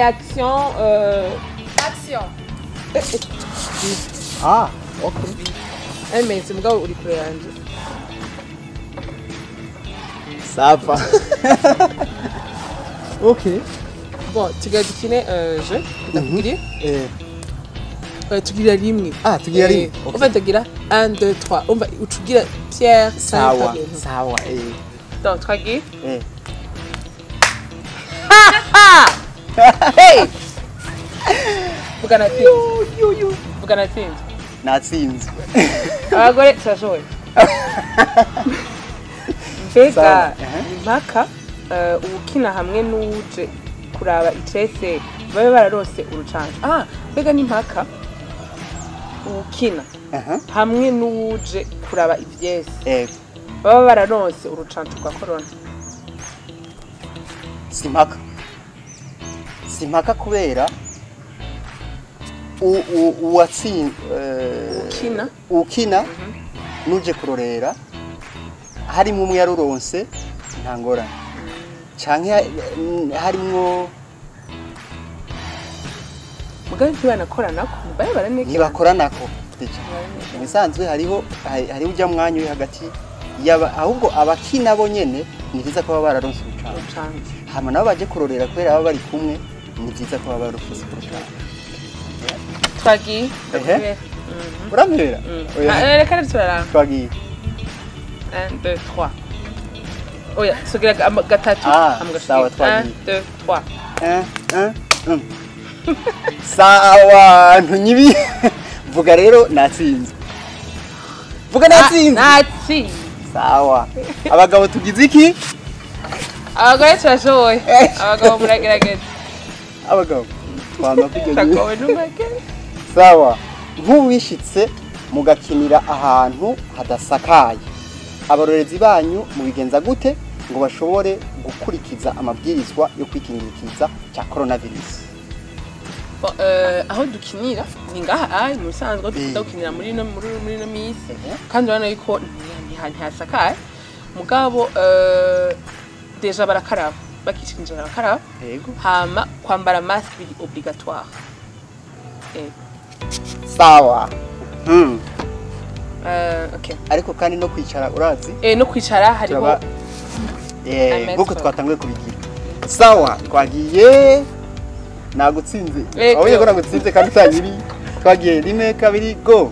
réaction action. Ah, ok. mais c'est mugabo uri kure yanje Sava. Ok. bon tugira dukine je ndakubwire tugira rimwe tugira rimwe. Umva tugira 1 2 3 umva ucugira Pierre Sawa, sawa. donc twagiye hey Bugana tinzi Natsinzwe. abagore turashoboye mbega impaka ubukina hamwe n'uje kuraba ivyese babe bararonse urucanco mbega n'impaka ubukina hamwe n'uje kuraba ivyese baba bararonse urucanco rwa corona. Simpaka kubera ukina nuje kurorera harimo umwe yaruronse nta ngorane canke harimo mugabe ntibanakoranako mubaye baraneka ntibakoranako bisanzwe hariho ujya mwanya uri hagati yaba ahubwo abakina bo nyene ni vyiza ko baba bararonse urucanco hama nabo baje kurorera kubera baba bari kumwe ni vyiza ko baba baronse urucanco. Twagiye uramwera reka turara twagiye 1 2 3 oya sugira gatatu sawa twagiye 1 2 3 sawa ntunyibi vuga rero natsinzwe vuga natsinzwe sawa abagabo tugize iki abagore turashoboye abagabo muragerageza abagabo twamapiga sawa nk'uwishitse mugakinira ahantu hadasakaye abarorezi banyu mubigenza gute ngo bashobore gukurikiza amabwirizwa yo kwikingikiza cya coronavirus? aho dukinira ni ngaha mu bisanzwe dukunda gukinira muri no misi kandi urabona yuko ntihasakaye mugabo deja barakaraba bakicinjira barakaraba hama kwambara mask biri obligatoire. Sawa. Okay. Ariko kandi no kwicara urazi? No kwicara hariho nguko twatanguye kubigira. Sawa, twagiye nagutsinze. Aho yego nagutsinze kandi utanyiri. Twagiye rimwe kabiri go.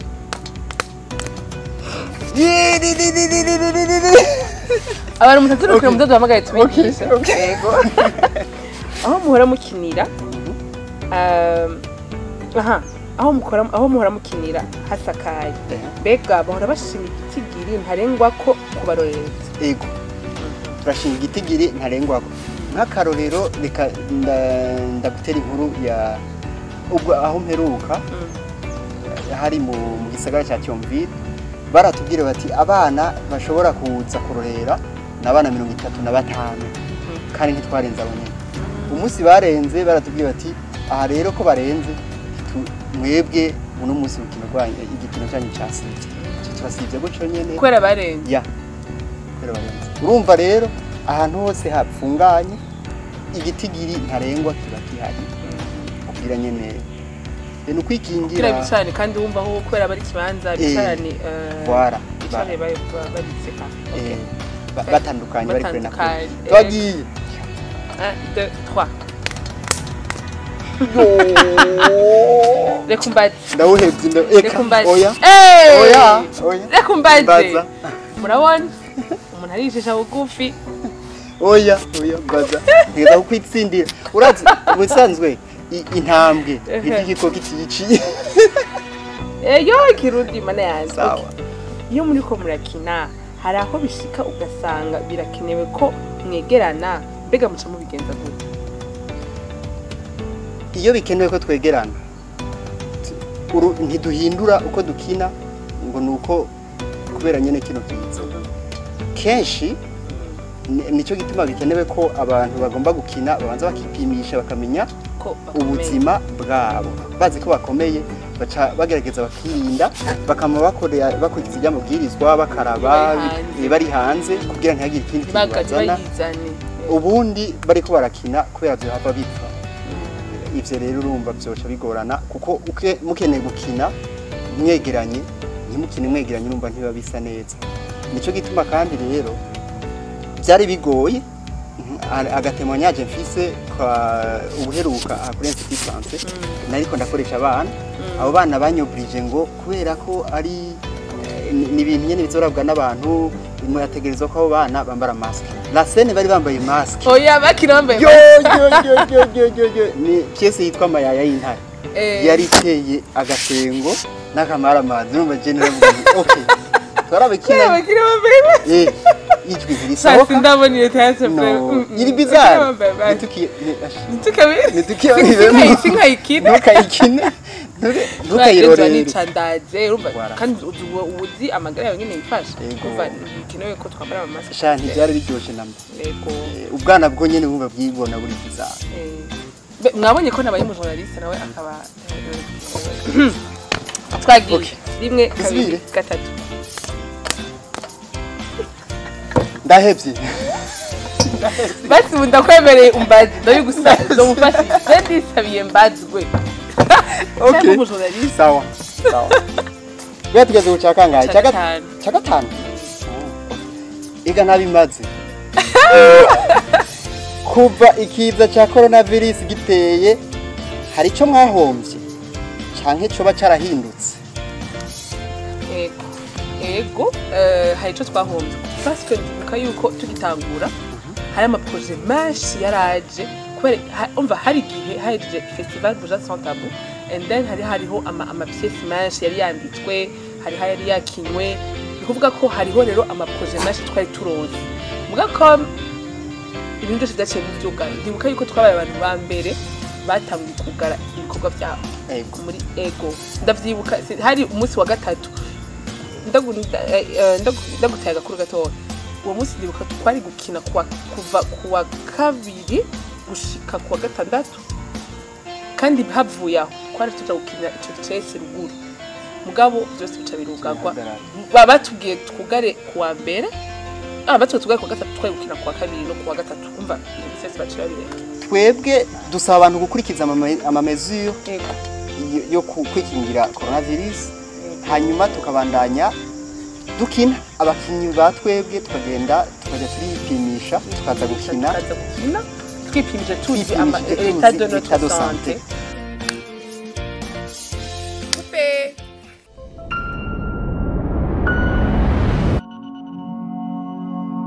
Abantu mutazirukira mudodo bamagaye tubigisha. Yego. Aho muhora mukinira aho muhora mukinira hasakaye mbega bahora bashima igitigiri ntarengwa ko kubarorereza. Yego turashinga igitigiri ntarengwa ko nk'akarorero reka ndagutera inkuru ya ubwo aho mperuka hari mu gisagara cya Cyomville baratubwira bati abana bashobora kuza kurorera n'abana 35 kandi ntitwarenza abanyene umunsi barenze baratubwira bati aha rero ko barenze mwebwe uno munsi rukino rwanyu igikino cyanyu cyasivye cyasivye guco nyene kwera barenze kwera barenze urumva rero ahantu hose hapfunganye igitigiri ntarengwa kiba kihari kugira nyene no kwikingira kira bisane kandi wumva aho kwera bari kibanza bisarane wara bisane bariseka batandukanye bari kure na kure twagiye 1 2 3 Rekumbazi. Ndawuhebye Rekumbazi. Oya. Oya. Rekumbazi. Murabona? Umuntu arishisha bugufi. Oya baza. Ngeza kwitsindira. Urazi ubusanzwe intambwe igiko kitici. Yo kirundi mana yanze. Sawa. Iyo muri ko murakina hari aho bishika ugasanga birakenewe ko mwegerana mbega muca mubigenza gute? Iyo bikenewe ko twegerana ntiduhindura uko dukina ngo nuko kubera nyene kino kiza kenshi nico gituma bikenewe ko abantu bagomba gukina babanza bakipimisha bakamenya ubuzima bwabo bazi ko bakomeye baca bagerageza bakirinda bakama bakorera bakurikiza ibyamubwirizwa bakaraba bari hanze kugira ntihagire ikindi kintu bazana ubundi bariko barakina kubera byo hava bipfa ivyo rero urumva vyoca bigorana kuko mukeneye gukina mwegeranye ntimukine mwegeranye urumva ntiba bisa neza nico gituma kandi rero byari bigoye agatemoignage mfise kwa ubuheruka kuri Institut Français nariko ndakoresha abana abo bana banyobrije ngo kubera ko ari ni ibintu nyene bizorabwa n'abantu imwe yategerezwa ko abo bana bambara mask la scène bari bambaye mask oya bakira bambaye yo ni pièce yitwa mayaya y'intare yari iteye agasengo n'akamara amazi urumva general okay twarabikina bakira bambaye ijwi ririsohoka sasa ndabona iyo tayase no iri bizarre nitukiye sinkayikina ntukayirorere nicandaze urumva kandi uzi amagara yawe nyene yifasha kuva bikenewe ko twambara amamasike shani byari biryoshe namwe yego ubwana bwo nyene bumva bwibona buri bizarre mwabonye ko nabaye umujournaliste nawe akaba twagiye rimwe kabiri gatatu ndahevye basi ndakwemereye umbazi ndabigusaza umufashe ndisabiye mbazwe okay sawa sawa bwa tugeze ku cyakangaye cya gatanu iga nabimaze kuva ikiza cya coronavirus giteye hari ico mwahombye canke coba carahindutse ego hari ico twahombye parce que ndibuka yuko tugitangura hari amaproje menshi yaraje kubera umva hari igihe haje festival Buja Sans Tabou and then hariho amapièce menshi yari yanditswe hari yakinywe bikuvuga ko hariho rero amaproje menshi twari turonse muga ko ibintu byose byaciye mu byugara ndibuka yuko twabaye abantu ba mbere batangiye kugara ibikorwa byabo muri ego ndavyibuka hari umunsi wa gatatu ndagutayaga kuri gatoya uwo munsi ndibuka twari gukina kuva kuwa kabiri gushika kuwa gatandatu kandi havuye aho twari tuja gukina ico cese ruguru mugabo byose bica birugagwa batubwiye twugare kuwa mbere batubwiye twugare kuwa gatatu twari gukina kuwa kabiri no kuwa gatatu umva ibisese baciye babireka twebwe dusaba abantu gukurikiza amamezure yo kwikingira coronavirus hanyuma tukabandanya dukina abakinyi batwebwe tukagenda tukajya turipimisha tukaza gukina twipimisha tuzi ama état de notre santé